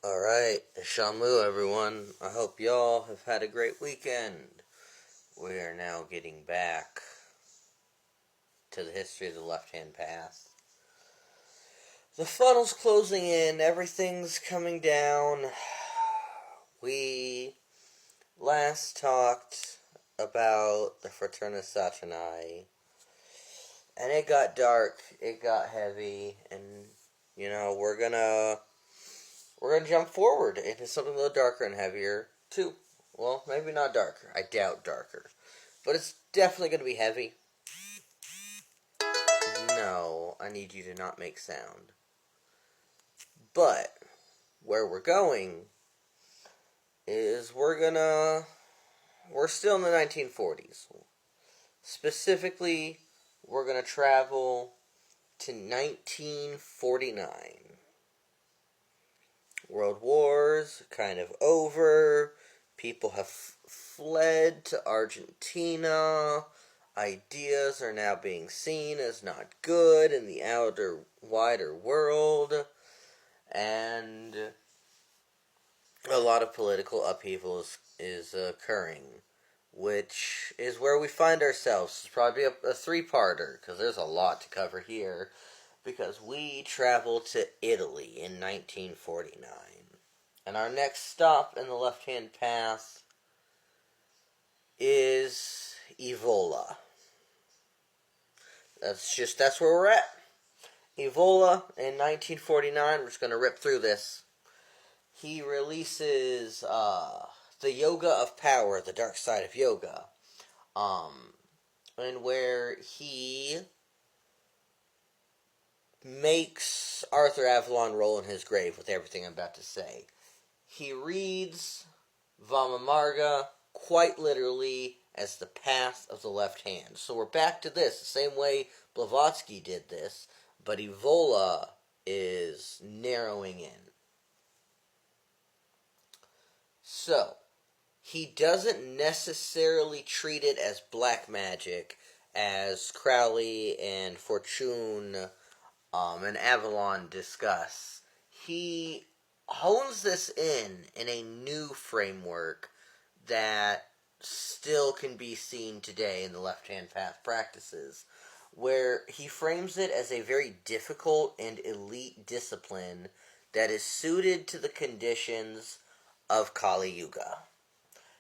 Alright, Shamu everyone. I hope y'all have had a great weekend. We are now getting back to the history of the left-hand path. The funnel's closing in, everything's coming down. We last talked about the Fraterna Satanae, and it got dark, it got heavy, and we're gonna jump forward into something a little darker and heavier too. Well, maybe not darker. I doubt darker, but it's definitely gonna be heavy. No, I need you to not make sound. But where we're going is we're still in the 1940s. Specifically, we're gonna travel to 1949. World War's kind of over. People have fled to Argentina. Ideas are now being seen as not good in the wider world. And a lot of political upheaval is occurring, which is where we find ourselves. It's probably a three-parter, because there's a lot to cover here, because we travel to Italy in 1949. And our next stop in the left-hand path is Evola. That's where we're at. Evola in 1949. We're just going to rip through this. He releases the Yoga of Power, the Dark Side of Yoga, and where he makes Arthur Avalon roll in his grave with everything I'm about to say. He reads Vamamarga quite literally as the path of the left hand. So we're back to this, the same way Blavatsky did this, but Evola is narrowing in. So, he doesn't necessarily treat it as black magic, as Crowley and Fortune and Avalon discuss. He hones this in a new framework that still can be seen today in the left-hand path practices, where he frames it as a very difficult and elite discipline that is suited to the conditions of Kali Yuga.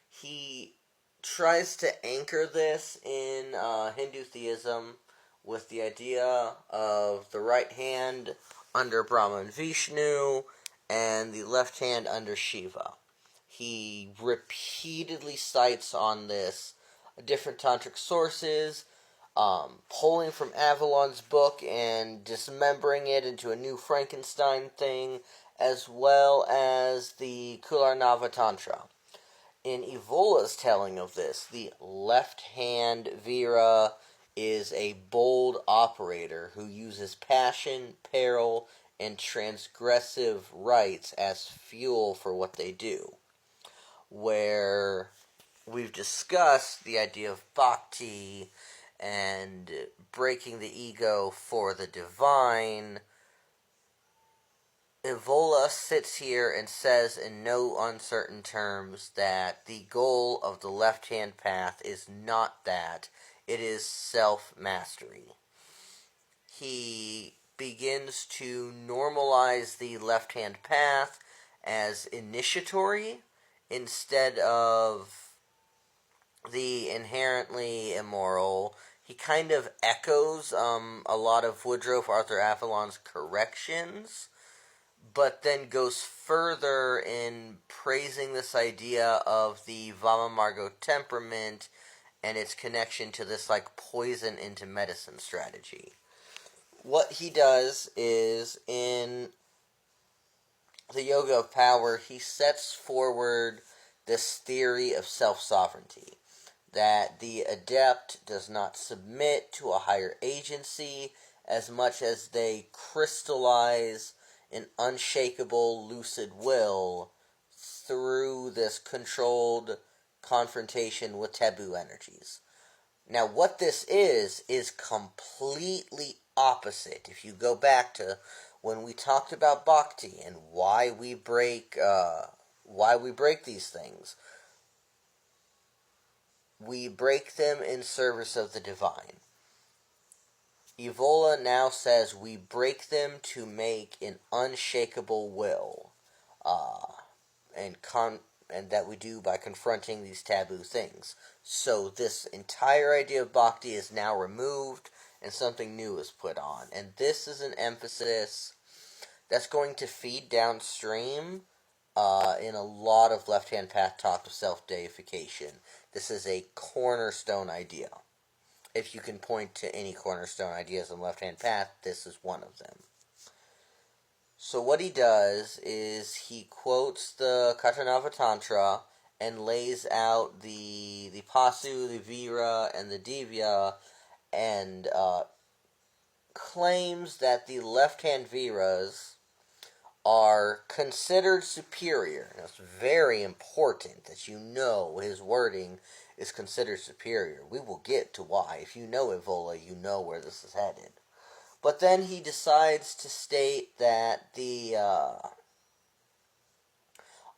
He tries to anchor this in Hindu theism with the idea of the right hand under Brahma and Vishnu and the left hand under Shiva. He repeatedly cites on this different tantric sources, pulling from Avalon's book and dismembering it into a new Frankenstein thing, as well as the Kularnava Tantra. In Evola's telling of this, the left-hand Vira is a bold operator who uses passion, peril, and transgressive rites as fuel for what they do. Where we've discussed the idea of bhakti and breaking the ego for the divine, Evola sits here and says in no uncertain terms that the goal of the left-hand path is not that. It is self-mastery. He begins to normalize the left-hand path as initiatory instead of the inherently immoral. He kind of echoes a lot of Woodrow Arthur Avalon's corrections, but then goes further in praising this idea of the Vama temperament and its connection to this like poison into medicine strategy. What he does is in the Yoga of Power, he sets forward this theory of self-sovereignty, that the adept does not submit to a higher agency as much as they crystallize an unshakable, lucid will through this controlled confrontation with taboo energies. Now, what this is completely opposite. If you go back to when we talked about bhakti and why we break these things, we break them in service of the divine. Evola now says we break them to make an unshakable will, and that we do by confronting these taboo things. So this entire idea of bhakti is now removed, and something new is put on. And this is an emphasis that's going to feed downstream in a lot of left-hand path talk of self-deification. This is a cornerstone idea. If you can point to any cornerstone ideas in left-hand path, this is one of them. So what he does is he quotes the Katanava Tantra and lays out the Pasu, the Vira, and the Divya, and claims that the left-hand Viras are considered superior. Now, it's very important that you know his wording is considered superior. We will get to why. If you know Evola, you know where this is headed. But then he decides to state that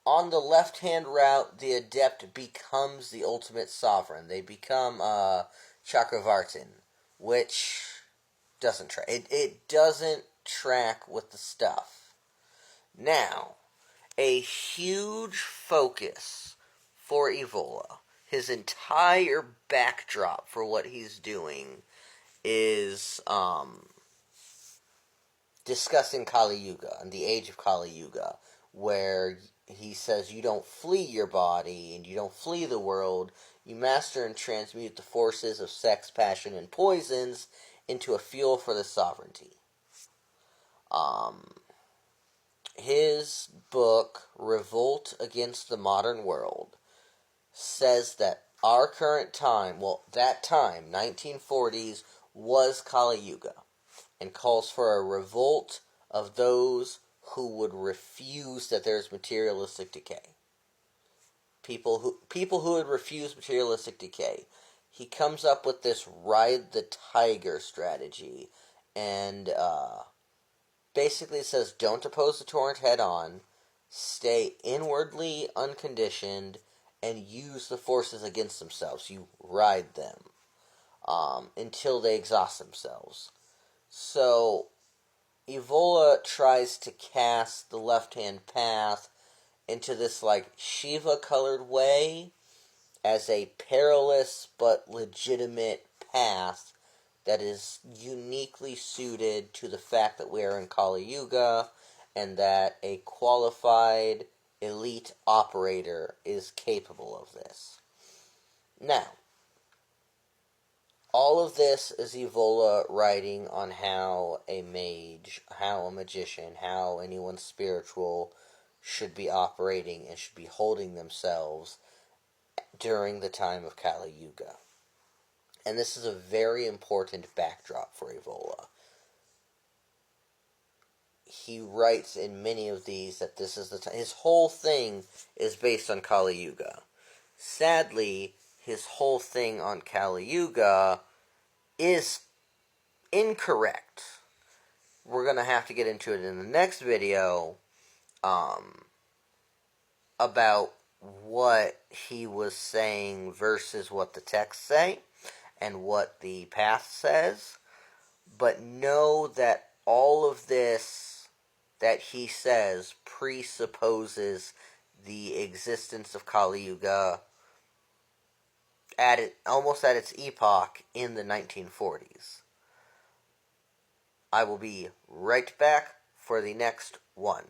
on the left-hand route, the adept becomes the ultimate sovereign. They become Chakravartin, which doesn't track. It doesn't track with the stuff. Now, a huge focus for Evola, his entire backdrop for what he's doing, is discussing Kali Yuga and the age of Kali Yuga, where he says you don't flee your body and you don't flee the world, you master and transmute the forces of sex, passion, and poisons into a fuel for the sovereignty. His book, Revolt Against the Modern World, says that our current time, well, that time, 1940s, was Kali Yuga, and calls for a revolt of those who would refuse that there's materialistic decay. People who would refuse materialistic decay. He comes up with this ride the tiger strategy, and basically says don't oppose the torrent head on, stay inwardly unconditioned, and use the forces against themselves. You ride them until they exhaust themselves. So Evola tries to cast the left-hand path into this like Shiva-colored way as a perilous but legitimate path that is uniquely suited to the fact that we are in Kali Yuga and that a qualified elite operator is capable of this. Now, all of this is Evola writing on how a mage, how a magician, how anyone spiritual should be operating and should be holding themselves during the time of Kali Yuga. And this is a very important backdrop for Evola. He writes in many of these that this is the time. His whole thing is based on Kali Yuga. Sadly, his whole thing on Kali Yuga is incorrect. We're going to have to get into it in the next video about what he was saying versus what the texts say and what the path says. But know that all of this that he says presupposes the existence of Kali Yuga almost at its epoch in the 1940s. I will be right back for the next one.